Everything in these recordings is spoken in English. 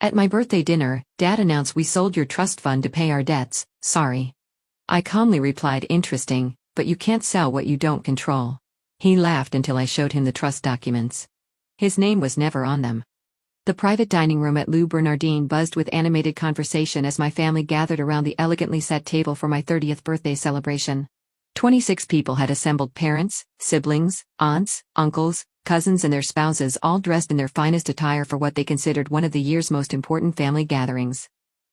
At my birthday dinner, Dad announced we sold your trust fund to pay our debts. Sorry. I calmly replied, interesting, but you can't sell what you don't control. He laughed until I showed him the trust documents. His name was never on them. The private dining room at Lou Bernardine buzzed with animated conversation as my family gathered around the elegantly set table for my 30th birthday celebration. 26 people had assembled: parents, siblings, aunts, uncles, cousins and their spouses, all dressed in their finest attire for what they considered one of the year's most important family gatherings.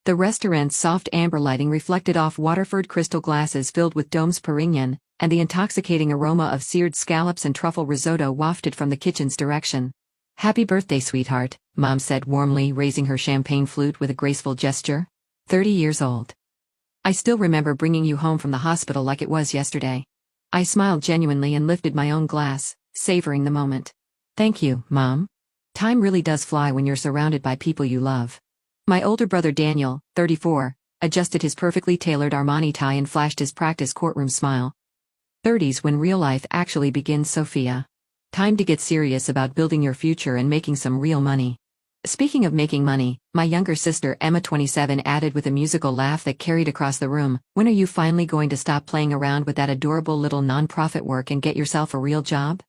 The restaurant's soft amber lighting reflected off Waterford crystal glasses filled with Dome's Perignon, and the intoxicating aroma of seared scallops and truffle risotto wafted from the kitchen's direction. "Happy birthday, sweetheart," Mom said warmly, raising her champagne flute with a graceful gesture. 30 years old. "I still remember bringing you home from the hospital like it was yesterday." I smiled genuinely and lifted my own glass, savoring the moment. "Thank you, Mom. Time really does fly when you're surrounded by people you love." My older brother Daniel, 34, adjusted his perfectly tailored Armani tie and flashed his practice courtroom smile. "30's when real life actually begins, Sophia. Time to get serious about building your future and making some real money." Speaking of making money, my younger sister Emma, 27, added with a musical laugh that carried across the room, "When are you finally going to stop playing around with that adorable little non-profit work and get yourself a real job?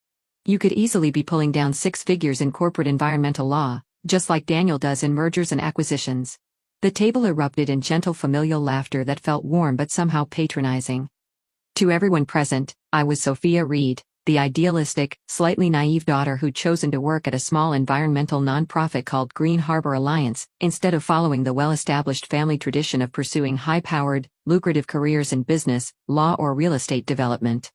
You could easily be pulling down 6 figures in corporate environmental law, just like Daniel does in mergers and acquisitions." The table erupted in gentle familial laughter that felt warm but somehow patronizing. To everyone present, I was Sophia Reed, the idealistic, slightly naive daughter who'd chosen to work at a small environmental nonprofit called Green Harbor Alliance, instead of following the well-established family tradition of pursuing high-powered, lucrative careers in business, law or real estate development.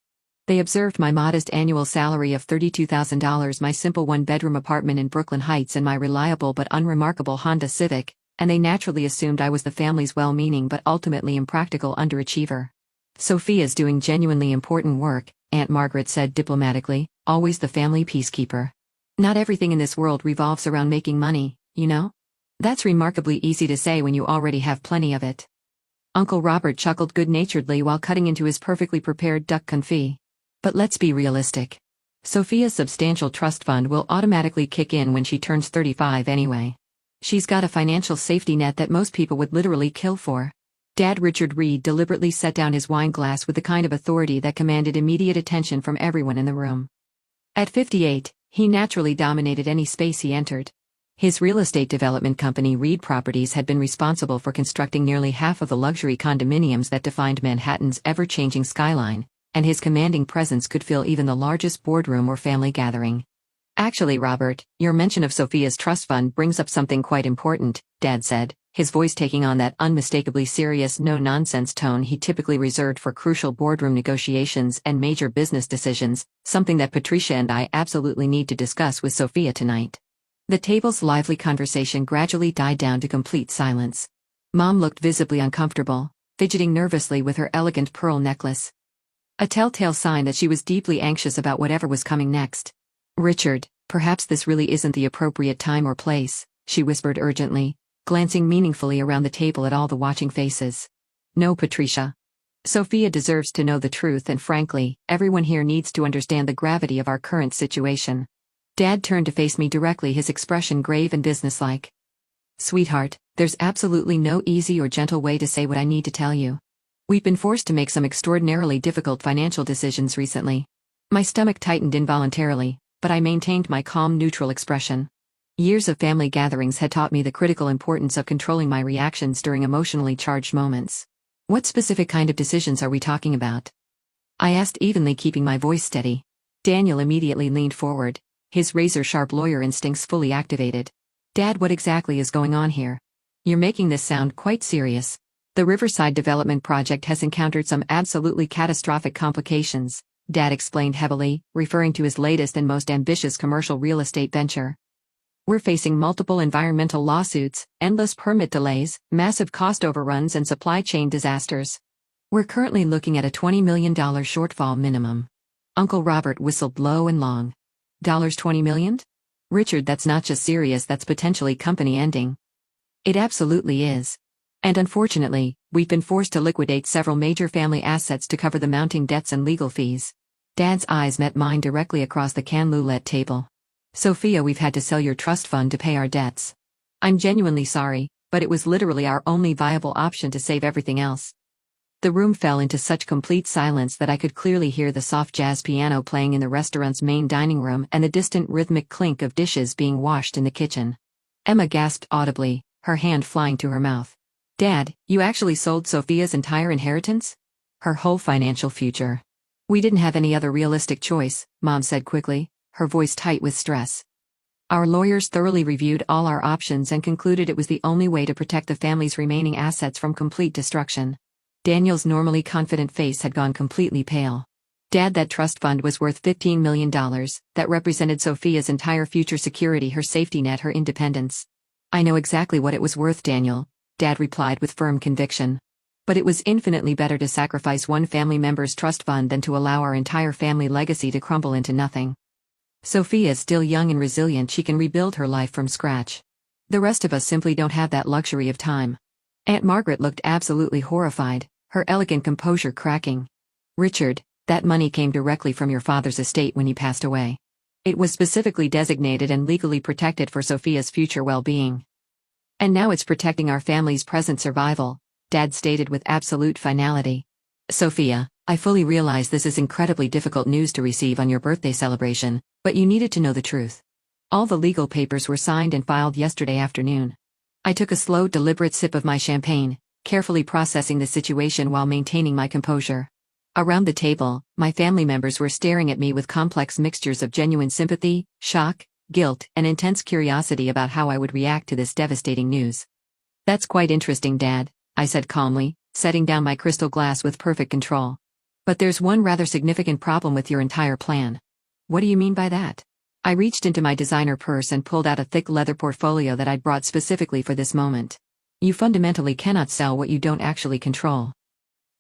They observed my modest annual salary of $32,000, my simple one-bedroom apartment in Brooklyn Heights and my reliable but unremarkable Honda Civic, and they naturally assumed I was the family's well-meaning but ultimately impractical underachiever. "Sophia's doing genuinely important work," Aunt Margaret said diplomatically, always the family peacekeeper. "Not everything in this world revolves around making money, you know? That's remarkably easy to say when you already have plenty of it." Uncle Robert chuckled good-naturedly while cutting into his perfectly prepared duck confit. "But let's be realistic. Sophia's substantial trust fund will automatically kick in when she turns 35 anyway. She's got a financial safety net that most people would literally kill for." Dad Richard Reed deliberately set down his wine glass with the kind of authority that commanded immediate attention from everyone in the room. At 58, he naturally dominated any space he entered. His real estate development company Reed Properties had been responsible for constructing nearly half of the luxury condominiums that defined Manhattan's ever-changing skyline, and his commanding presence could fill even the largest boardroom or family gathering. "Actually, Robert, your mention of Sophia's trust fund brings up something quite important," Dad said, his voice taking on that unmistakably serious, no-nonsense tone he typically reserved for crucial boardroom negotiations and major business decisions, "something that Patricia and I absolutely need to discuss with Sophia tonight." The table's lively conversation gradually died down to complete silence. Mom looked visibly uncomfortable, fidgeting nervously with her elegant pearl necklace. A telltale sign that she was deeply anxious about whatever was coming next. "Richard, perhaps this really isn't the appropriate time or place," she whispered urgently, glancing meaningfully around the table at all the watching faces. "No, Patricia. Sophia deserves to know the truth, and frankly, everyone here needs to understand the gravity of our current situation." Dad turned to face me directly, his expression grave and businesslike. "Sweetheart, there's absolutely no easy or gentle way to say what I need to tell you. We've been forced to make some extraordinarily difficult financial decisions recently." My stomach tightened involuntarily, but I maintained my calm, neutral expression. Years of family gatherings had taught me the critical importance of controlling my reactions during emotionally charged moments. "What specific kind of decisions are we talking about?" I asked evenly, keeping my voice steady. Daniel immediately leaned forward, his razor-sharp lawyer instincts fully activated. "Dad, what exactly is going on here? You're making this sound quite serious. The Riverside Development Project has encountered some absolutely catastrophic complications," Dad explained heavily, referring to his latest and most ambitious commercial real estate venture. "We're facing multiple environmental lawsuits, endless permit delays, massive cost overruns and supply chain disasters. We're currently looking at a $20 million shortfall minimum." Uncle Robert whistled low and long. "$20 million? Richard, that's not just serious, that's potentially company ending." "It absolutely is. And unfortunately, we've been forced to liquidate several major family assets to cover the mounting debts and legal fees." Dad's eyes met mine directly across the canne roulette table. "Sophia, we've had to sell your trust fund to pay our debts." I'm genuinely sorry, but it was literally our only viable option to save everything else. The room fell into such complete silence that I could clearly hear the soft jazz piano playing in the restaurant's main dining room and the distant rhythmic clink of dishes being washed in the kitchen. Emma gasped audibly, her hand flying to her mouth. Dad, you actually sold Sophia's entire inheritance? Her whole financial future. We didn't have any other realistic choice, Mom said quickly, her voice tight with stress. Our lawyers thoroughly reviewed all our options and concluded it was the only way to protect the family's remaining assets from complete destruction. Daniel's normally confident face had gone completely pale. Dad, that trust fund was worth $15 million, that represented Sophia's entire future security, her safety net, her independence. I know exactly what it was worth, Daniel, Dad replied with firm conviction. But it was infinitely better to sacrifice one family member's trust fund than to allow our entire family legacy to crumble into nothing. Sophia is still young and resilient, she can rebuild her life from scratch. The rest of us simply don't have that luxury of time. Aunt Margaret looked absolutely horrified, her elegant composure cracking. Richard, that money came directly from your father's estate when he passed away. It was specifically designated and legally protected for Sophia's future well-being. And now it's protecting our family's present survival, Dad stated with absolute finality. Sophia, I fully realize this is incredibly difficult news to receive on your birthday celebration, but you needed to know the truth. All the legal papers were signed and filed yesterday afternoon. I took a slow, deliberate sip of my champagne, carefully processing the situation while maintaining my composure. Around the table, my family members were staring at me with complex mixtures of genuine sympathy, shock, guilt, and intense curiosity about how I would react to this devastating news. That's quite interesting, Dad, I said calmly, setting down my crystal glass with perfect control. But there's one rather significant problem with your entire plan. What do you mean by that? I reached into my designer purse and pulled out a thick leather portfolio that I'd brought specifically for this moment. You fundamentally cannot sell what you don't actually control.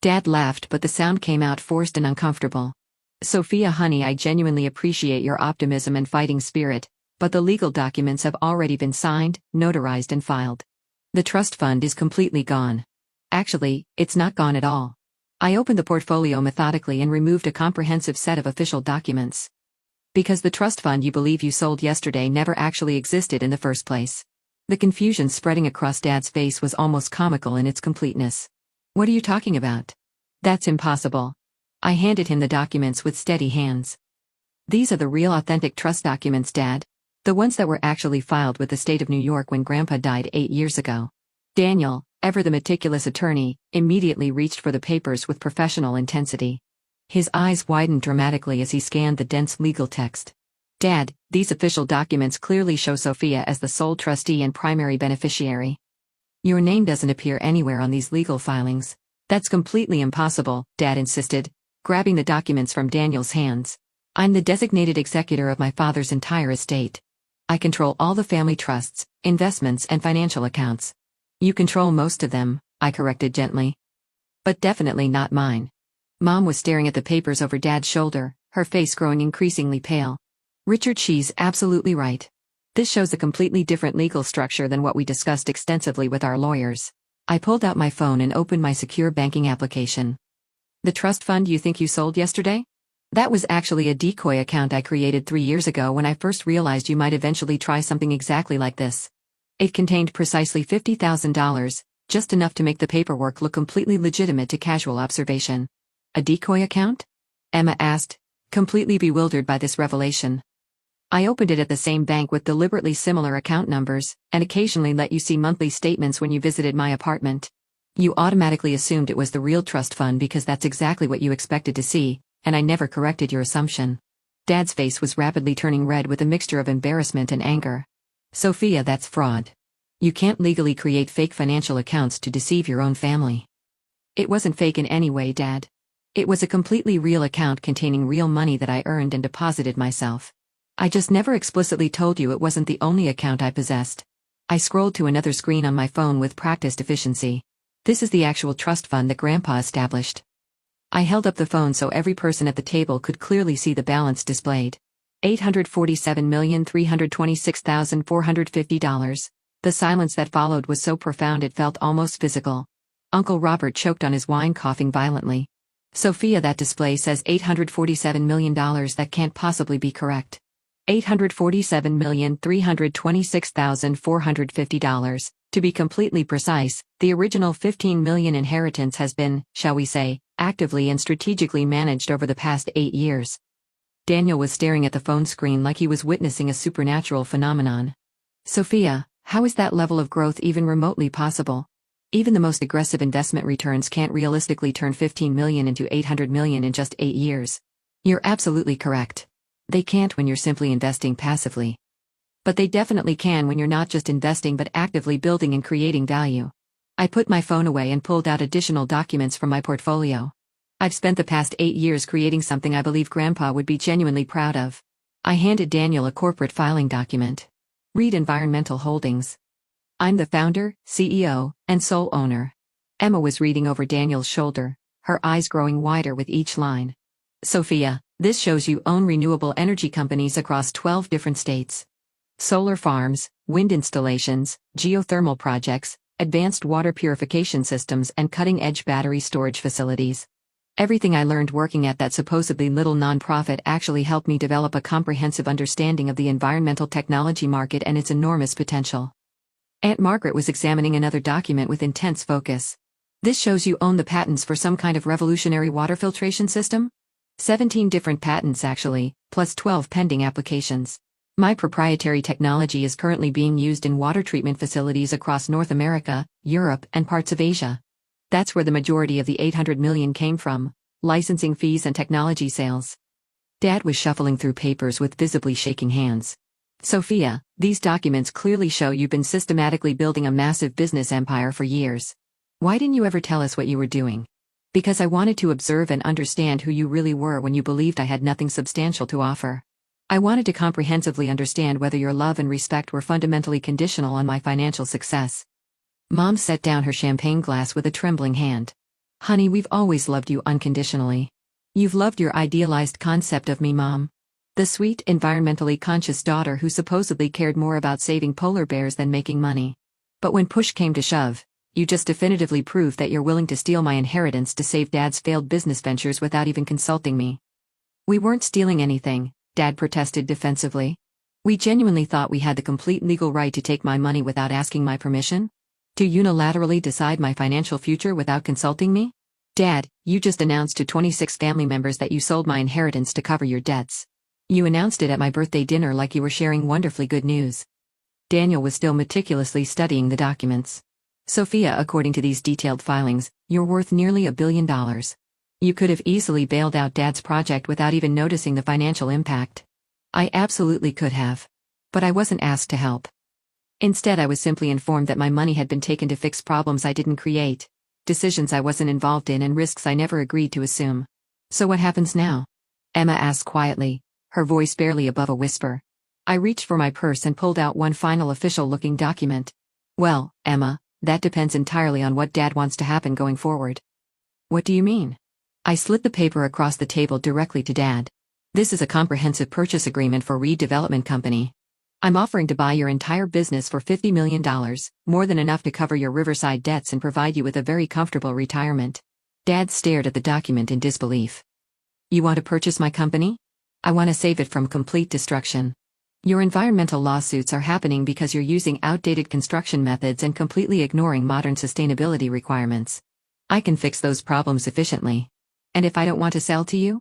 Dad laughed, but the sound came out forced and uncomfortable. Sophia, honey, I genuinely appreciate your optimism and fighting spirit, but the legal documents have already been signed, notarized, and filed. The trust fund is completely gone. Actually, it's not gone at all. I opened the portfolio methodically and removed a comprehensive set of official documents. Because the trust fund you believe you sold yesterday never actually existed in the first place. The confusion spreading across Dad's face was almost comical in its completeness. What are you talking about? That's impossible. I handed him the documents with steady hands. These are the real authentic trust documents, Dad. The ones that were actually filed with the state of New York when Grandpa died 8 years ago. Daniel, ever the meticulous attorney, immediately reached for the papers with professional intensity. His eyes widened dramatically as he scanned the dense legal text. Dad, these official documents clearly show Sophia as the sole trustee and primary beneficiary. Your name doesn't appear anywhere on these legal filings. That's completely impossible, Dad insisted, grabbing the documents from Daniel's hands. I'm the designated executor of my father's entire estate. I control all the family trusts, investments, and financial accounts. You control most of them, I corrected gently. But definitely not mine. Mom was staring at the papers over Dad's shoulder, her face growing increasingly pale. Richard, she's absolutely right. This shows a completely different legal structure than what we discussed extensively with our lawyers. I pulled out my phone and opened my secure banking application. The trust fund you think you sold yesterday? That was actually a decoy account I created 3 years ago when I first realized you might eventually try something exactly like this. It contained precisely $50,000, just enough to make the paperwork look completely legitimate to casual observation. A decoy account? Emma asked, completely bewildered by this revelation. I opened it at the same bank with deliberately similar account numbers, and occasionally let you see monthly statements when you visited my apartment. You automatically assumed it was the real trust fund because that's exactly what you expected to see, and I never corrected your assumption. Dad's face was rapidly turning red with a mixture of embarrassment and anger. Sophia, that's fraud. You can't legally create fake financial accounts to deceive your own family. It wasn't fake in any way, Dad. It was a completely real account containing real money that I earned and deposited myself. I just never explicitly told you it wasn't the only account I possessed. I scrolled to another screen on my phone with practiced efficiency. This is the actual trust fund that Grandpa established. I held up the phone so every person at the table could clearly see the balance displayed. $847,326,450. The silence that followed was so profound it felt almost physical. Uncle Robert choked on his wine, coughing violently. Sophia, that display says $847 million. That can't possibly be correct. $847,326,450. To be completely precise, the original $15 million inheritance has been, shall we say, actively and strategically managed over the past 8 years. Daniel was staring at the phone screen like he was witnessing a supernatural phenomenon. Sophia, how is that level of growth even remotely possible? Even the most aggressive investment returns can't realistically turn 15 million into 800 million in just 8 years. You're absolutely correct. They can't when you're simply investing passively. But they definitely can when you're not just investing but actively building and creating value. I put my phone away and pulled out additional documents from my portfolio. I've spent the past 8 years creating something I believe Grandpa would be genuinely proud of. I handed Daniel a corporate filing document. Read Environmental Holdings. I'm the founder, CEO, and sole owner. Emma was reading over Daniel's shoulder, her eyes growing wider with each line. Sophia, this shows you own renewable energy companies across 12 different states. Solar farms, wind installations, geothermal projects, advanced water purification systems, and cutting-edge battery storage facilities. Everything I learned working at that supposedly little nonprofit actually helped me develop a comprehensive understanding of the environmental technology market and its enormous potential. Aunt Margaret was examining another document with intense focus. This shows you own the patents for some kind of revolutionary water filtration system? 17 different patents actually, plus 12 pending applications. My proprietary technology is currently being used in water treatment facilities across North America, Europe, and parts of Asia. That's where the majority of the 800 million came from, licensing fees and technology sales. Dad was shuffling through papers with visibly shaking hands. Sophia, these documents clearly show you've been systematically building a massive business empire for years. Why didn't you ever tell us what you were doing? Because I wanted to observe and understand who you really were when you believed I had nothing substantial to offer. I wanted to comprehensively understand whether your love and respect were fundamentally conditional on my financial success. Mom set down her champagne glass with a trembling hand. Honey, we've always loved you unconditionally. You've loved your idealized concept of me, Mom. The sweet, environmentally conscious daughter who supposedly cared more about saving polar bears than making money. But when push came to shove, you just definitively proved that you're willing to steal my inheritance to save Dad's failed business ventures without even consulting me. We weren't stealing anything, Dad protested defensively. We genuinely thought we had the complete legal right to take my money without asking my permission? To unilaterally decide my financial future without consulting me? Dad, you just announced to 26 family members that you sold my inheritance to cover your debts. You announced it at my birthday dinner like you were sharing wonderfully good news. Daniel was still meticulously studying the documents. Sophia, according to these detailed filings, you're worth nearly $1 billion. You could have easily bailed out Dad's project without even noticing the financial impact. I absolutely could have. But I wasn't asked to help. Instead, I was simply informed that my money had been taken to fix problems I didn't create, decisions I wasn't involved in, and risks I never agreed to assume. So what happens now? Emma asked quietly, her voice barely above a whisper. I reached for my purse and pulled out one final official-looking document. Well, Emma, that depends entirely on what Dad wants to happen going forward. What do you mean? I slid the paper across the table directly to Dad. This is a comprehensive purchase agreement for Reed Development Company. I'm offering to buy your entire business for $50 million, more than enough to cover your Riverside debts and provide you with a very comfortable retirement. Dad stared at the document in disbelief. You want to purchase my company? I want to save it from complete destruction. Your environmental lawsuits are happening because you're using outdated construction methods and completely ignoring modern sustainability requirements. I can fix those problems efficiently. And if I don't want to sell to you?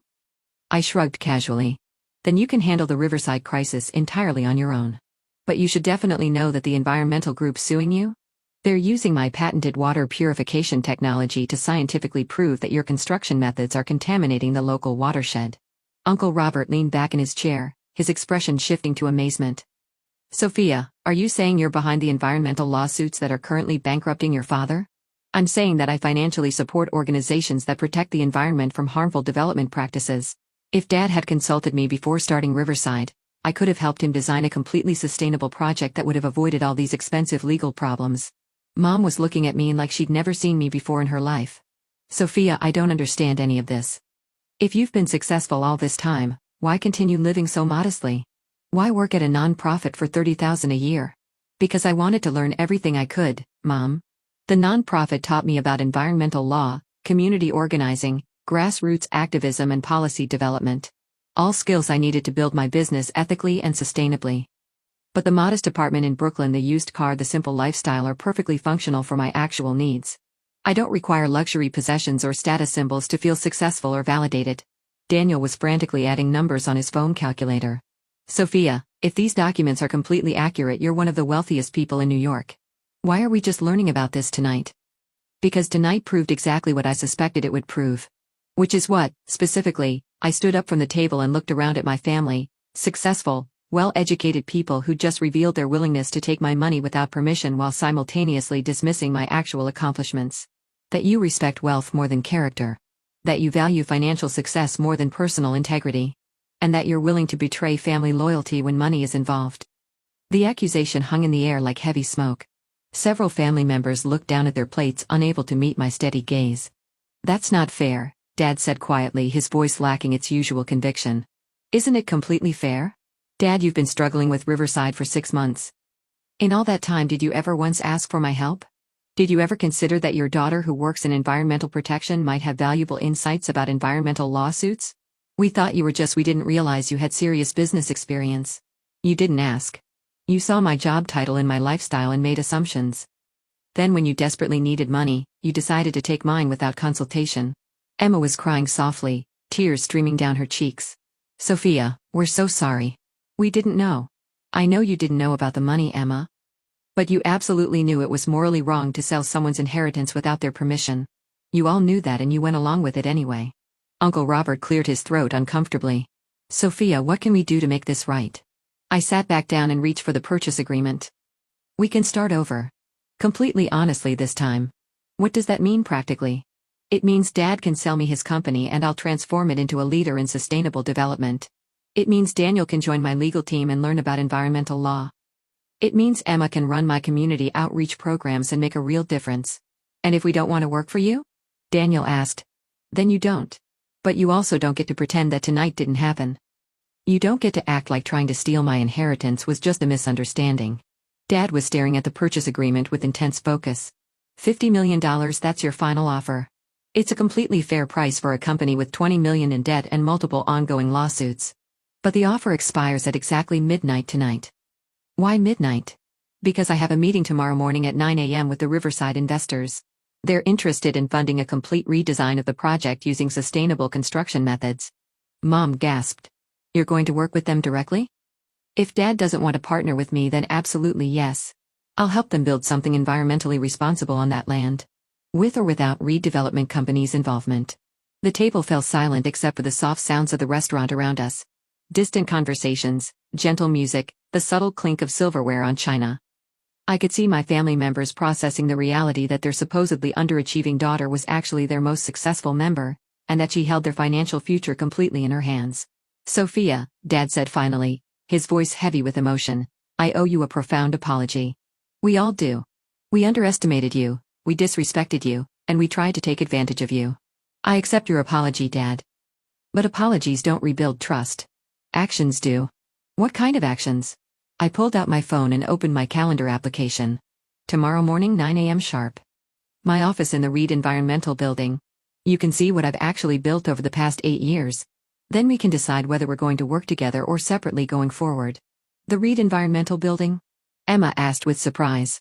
I shrugged casually. Then you can handle the Riverside crisis entirely on your own. But you should definitely know that the environmental group suing you? They're using my patented water purification technology to scientifically prove that your construction methods are contaminating the local watershed. Uncle Robert leaned back in his chair, his expression shifting to amazement. Sophia, are you saying you're behind the environmental lawsuits that are currently bankrupting your father? I'm saying that I financially support organizations that protect the environment from harmful development practices. If Dad had consulted me before starting Riverside, I could have helped him design a completely sustainable project that would have avoided all these expensive legal problems. Mom was looking at me like she'd never seen me before in her life. Sophia, I don't understand any of this. If you've been successful all this time, why continue living so modestly? Why work at a non-profit for $30,000 a year? Because I wanted to learn everything I could, Mom. The non-profit taught me about environmental law, community organizing, grassroots activism, and policy development. All skills I needed to build my business ethically and sustainably. But the modest apartment in Brooklyn, the used car, the simple lifestyle are perfectly functional for my actual needs. I don't require luxury possessions or status symbols to feel successful or validated. Daniel was frantically adding numbers on his phone calculator. Sophia, if these documents are completely accurate, you're one of the wealthiest people in New York. Why are we just learning about this tonight? Because tonight proved exactly what I suspected it would prove. Which is what, specifically? I stood up from the table and looked around at my family, successful, well-educated people who just revealed their willingness to take my money without permission while simultaneously dismissing my actual accomplishments. That you respect wealth more than character. That you value financial success more than personal integrity. And that you're willing to betray family loyalty when money is involved. The accusation hung in the air like heavy smoke. Several family members looked down at their plates, unable to meet my steady gaze. That's not fair, Dad said quietly, his voice lacking its usual conviction. Isn't it completely fair? Dad, you've been struggling with Riverside for 6 months. In all that time, did you ever once ask for my help? Did you ever consider that your daughter who works in environmental protection might have valuable insights about environmental lawsuits? We thought you were we didn't realize you had serious business experience. You didn't ask. You saw my job title and my lifestyle and made assumptions. Then when you desperately needed money, you decided to take mine without consultation. Emma was crying softly, tears streaming down her cheeks. Sophia, we're so sorry. We didn't know. I know you didn't know about the money, Emma. But you absolutely knew it was morally wrong to sell someone's inheritance without their permission. You all knew that and you went along with it anyway. Uncle Robert cleared his throat uncomfortably. Sophia, what can we do to make this right? I sat back down and reached for the purchase agreement. We can start over. Completely honestly this time. What does that mean practically? It means Dad can sell me his company and I'll transform it into a leader in sustainable development. It means Daniel can join my legal team and learn about environmental law. It means Emma can run my community outreach programs and make a real difference. And if we don't want to work for you? Daniel asked. Then you don't. But you also don't get to pretend that tonight didn't happen. You don't get to act like trying to steal my inheritance was just a misunderstanding. Dad was staring at the purchase agreement with intense focus. $50 million, that's your final offer. It's a completely fair price for a company with $20 million in debt and multiple ongoing lawsuits. But the offer expires at exactly midnight tonight. Why midnight? Because I have a meeting tomorrow morning at 9 a.m. with the Riverside investors. They're interested in funding a complete redesign of the project using sustainable construction methods. Mom gasped. You're going to work with them directly? If Dad doesn't want to partner with me, then absolutely yes. I'll help them build something environmentally responsible on that land. With or without redevelopment company's involvement. The table fell silent except for the soft sounds of the restaurant around us. Distant conversations, gentle music, the subtle clink of silverware on china. I could see my family members processing the reality that their supposedly underachieving daughter was actually their most successful member, and that she held their financial future completely in her hands. Sophia, Dad said finally, his voice heavy with emotion, I owe you a profound apology. We all do. We underestimated you, we disrespected you, and we tried to take advantage of you. I accept your apology, Dad. But apologies don't rebuild trust. Actions do. What kind of actions? I pulled out my phone and opened my calendar application. Tomorrow morning 9 a.m. sharp. My office in the Reed Environmental Building. You can see what I've actually built over the past 8 years. Then we can decide whether we're going to work together or separately going forward. The Reed Environmental Building? Emma asked with surprise.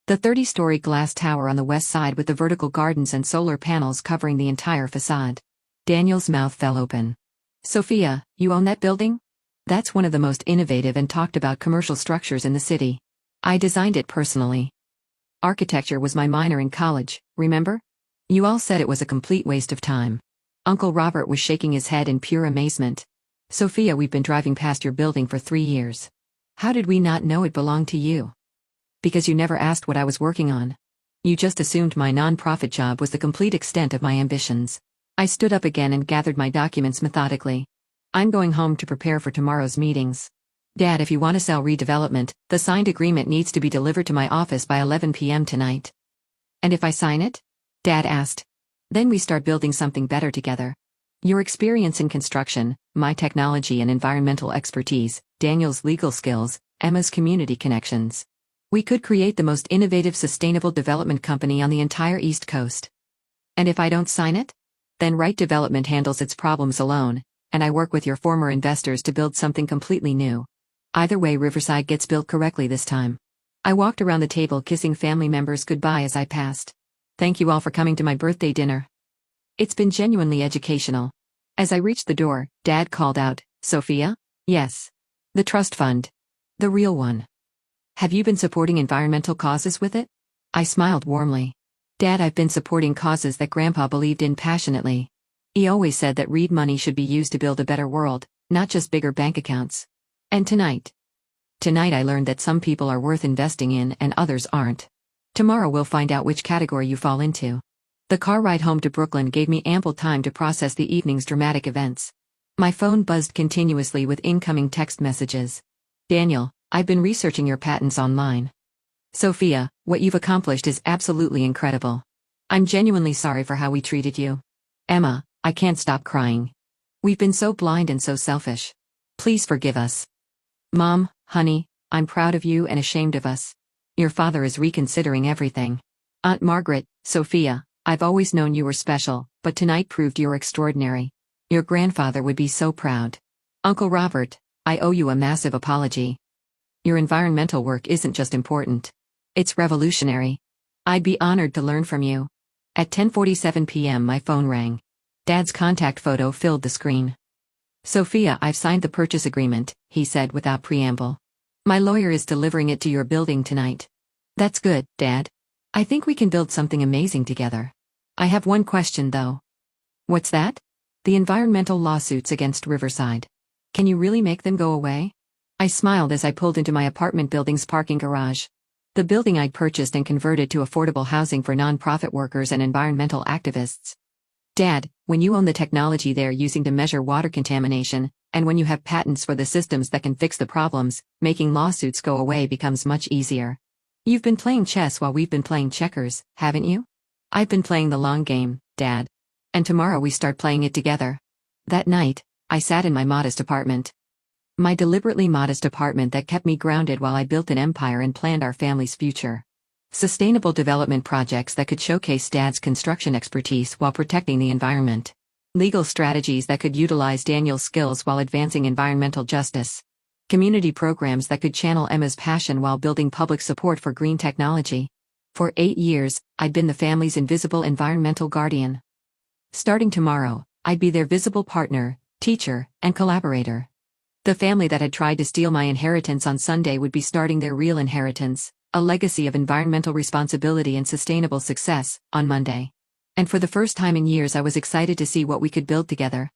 The 30-story glass tower on the west side with the vertical gardens and solar panels covering the entire facade. Daniel's mouth fell open. Sophia, you own that building? That's one of the most innovative and talked about commercial structures in the city. I designed it personally. Architecture was my minor in college, remember? You all said it was a complete waste of time. Uncle Robert was shaking his head in pure amazement. Sophia, we've been driving past your building for 3 years. How did we not know it belonged to you? Because you never asked what I was working on. You just assumed my non-profit job was the complete extent of my ambitions. I stood up again and gathered my documents methodically. I'm going home to prepare for tomorrow's meetings. Dad, if you want to sell redevelopment, the signed agreement needs to be delivered to my office by 11 p.m. tonight. And if I sign it? Dad asked. Then we start building something better together. Your experience in construction, my technology and environmental expertise, Daniel's legal skills, Emma's community connections. We could create the most innovative sustainable development company on the entire East Coast. And if I don't sign it? Then Right Development handles its problems alone, and I work with your former investors to build something completely new. Either way, Riverside gets built correctly this time. I walked around the table kissing family members goodbye as I passed. Thank you all for coming to my birthday dinner. It's been genuinely educational. As I reached the door, Dad called out, Sophia? Yes. The trust fund. The real one. Have you been supporting environmental causes with it? I smiled warmly. Dad, I've been supporting causes that Grandpa believed in passionately. He always said that REIT money should be used to build a better world, not just bigger bank accounts. And tonight I learned that some people are worth investing in and others aren't. Tomorrow we'll find out which category you fall into. The car ride home to Brooklyn gave me ample time to process the evening's dramatic events. My phone buzzed continuously with incoming text messages. Daniel, I've been researching your patents online. Sophia, what you've accomplished is absolutely incredible. I'm genuinely sorry for how we treated you. Emma, I can't stop crying. We've been so blind and so selfish. Please forgive us. Mom, honey, I'm proud of you and ashamed of us. Your father is reconsidering everything. Aunt Margaret, Sophia, I've always known you were special, but tonight proved you're extraordinary. Your grandfather would be so proud. Uncle Robert, I owe you a massive apology. Your environmental work isn't just important. It's revolutionary. I'd be honored to learn from you. At 10:47 p.m. my phone rang. Dad's contact photo filled the screen. Sophia, I've signed the purchase agreement, he said without preamble. My lawyer is delivering it to your building tonight. That's good, Dad. I think we can build something amazing together. I have one question though. What's that? The environmental lawsuits against Riverside. Can you really make them go away? I smiled as I pulled into my apartment building's parking garage. The building I'd purchased and converted to affordable housing for nonprofit workers and environmental activists. Dad, when you own the technology they're using to measure water contamination, and when you have patents for the systems that can fix the problems, making lawsuits go away becomes much easier. You've been playing chess while we've been playing checkers, haven't you? I've been playing the long game, Dad. And tomorrow we start playing it together. That night, I sat in my modest apartment. My deliberately modest apartment that kept me grounded while I built an empire and planned our family's future. Sustainable development projects that could showcase Dad's construction expertise while protecting the environment. Legal strategies that could utilize Daniel's skills while advancing environmental justice. Community programs that could channel Emma's passion while building public support for green technology. For 8 years, I'd been the family's invisible environmental guardian. Starting tomorrow, I'd be their visible partner, teacher, and collaborator. The family that had tried to steal my inheritance on Sunday would be starting their real inheritance, a legacy of environmental responsibility and sustainable success, on Monday. And for the first time in years I was excited to see what we could build together.